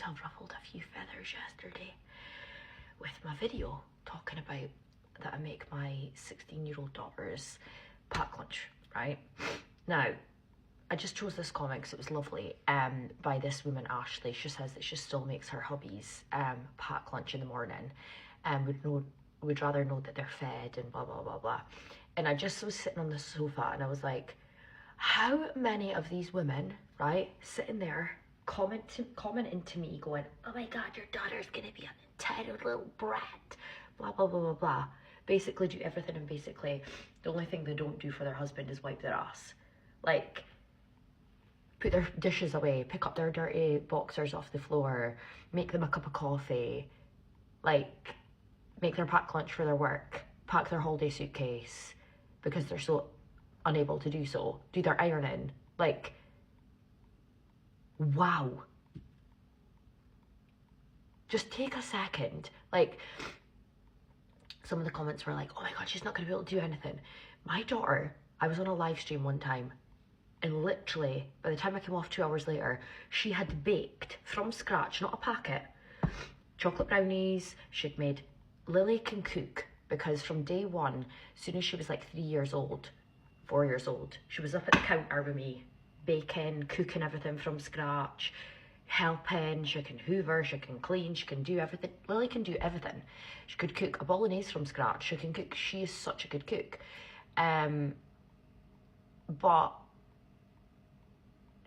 I've ruffled a few feathers yesterday with my video talking about that I make my 16-year-old daughter's pack lunch, right? Now, I just chose this comic because it was lovely, by this woman, Ashley. She says that she still makes her hubbies pack lunch in the morning and would rather know that they're fed and blah, blah, blah, blah. And I just was sitting on the sofa and I was like, how many of these women, right, sitting there commenting to me going, oh my God, your daughter's gonna be an entitled little brat, blah, blah, blah, blah, blah. Basically do everything, and basically the only thing they don't do for their husband is wipe their ass. Like, put their dishes away, pick up their dirty boxers off the floor, make them a cup of coffee, like, make their pack lunch for their work, pack their holiday suitcase because they're so unable to do so, do their ironing. Like, wow. Just take a second. Like, some of the comments were like, oh my God, she's not gonna be able to do anything. My daughter, I was on a live stream one time, and literally, by the time I came off 2 hours later, she had baked from scratch, not a packet, chocolate brownies. She'd made, Lily can cook, because from day one, as soon as she was like 3 years old, 4 years old, she was up at the counter with me, baking, cooking everything from scratch, helping. She can hoover, she can clean, she can do everything. Lily can do everything. She could cook a bolognese from scratch. She can cook. She is such a good cook. But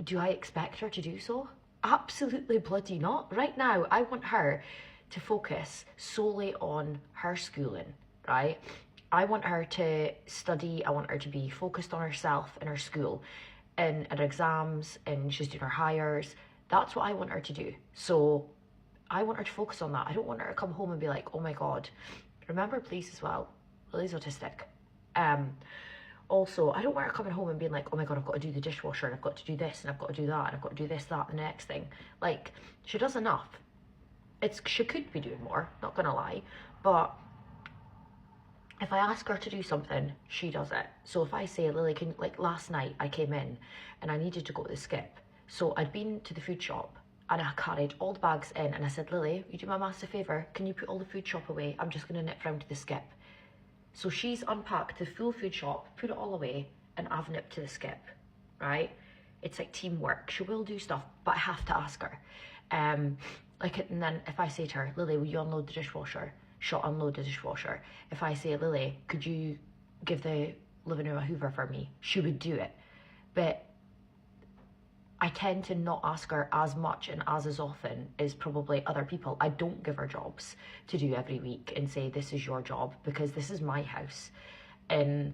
do I expect her to do so? Absolutely bloody not. Right now, I want her to focus solely on her schooling, right? I want her to study. I want her to be focused on herself and her school and her exams, and she's doing her hires. That's what I want her to do. So I want her to focus on that. I don't want her to come home and be like, oh my God. Remember, please, as well, Lily's autistic. Also, I don't want her coming home and being like, oh my God, I've got to do the dishwasher, and I've got to do this, and I've got to do that, and I've got to do this, that, the next thing. Like, she does enough. She could be doing more, not gonna lie, but if I ask her to do something, she does it. So if I say, Lily, can, like last night I came in and I needed to go to the skip. So I'd been to the food shop and I carried all the bags in, and I said, Lily, you do me a massive favour, can you put all the food shop away? I'm just gonna nip round to the skip. So she's unpacked the full food shop, put it all away, and I've nipped to the skip, right? It's like teamwork. She will do stuff, but I have to ask her. And then if I say to her, Lily, will you unload the dishwasher? She'll unload the dishwasher. If I say, Lily, could you give the living room a hoover for me? She would do it. But I tend to not ask her as much and as often as probably other people. I don't give her jobs to do every week and say, this is your job, because this is my house. And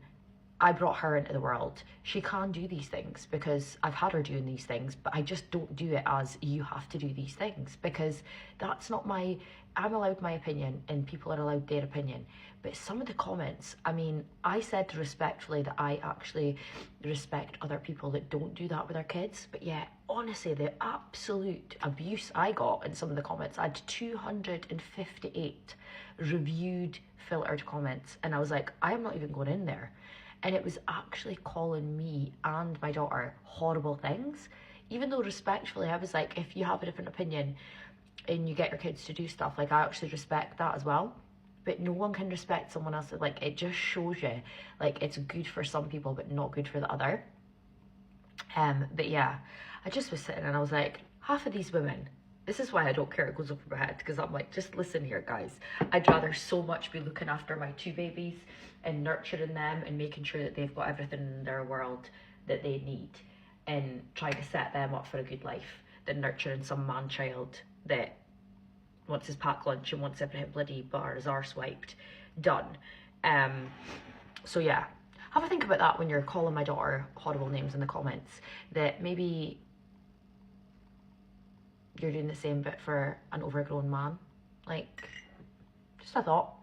I brought her into the world. She can do these things because I've had her doing these things, but I just don't do it as you have to do these things, because that's not my, I'm allowed my opinion and people are allowed their opinion. But some of the comments, I mean, I said respectfully that I actually respect other people that don't do that with their kids. But yeah, honestly, the absolute abuse I got in some of the comments, I had 258 reviewed filtered comments, and I was like, I am not even going in there. And it was actually calling me and my daughter horrible things, even though respectfully I was like, if you have a different opinion and you get your kids to do stuff, like, I actually respect that as well. But no one can respect someone else. Like, it just shows you, like, it's good for some people but not good for the other. But yeah, I just was sitting and I was like, half of these women, this is why I don't care it goes over my head, because I'm like, just listen here, guys. I'd rather so much be looking after my 2 babies and nurturing them and making sure that they've got everything in their world that they need and trying to set them up for a good life than nurturing some man-child that wants his packed lunch and wants everything bloody bar his arse wiped done. So yeah, have a think about that when you're calling my daughter horrible names in the comments, that maybe you're doing the same bit for an overgrown man. Like, just a thought.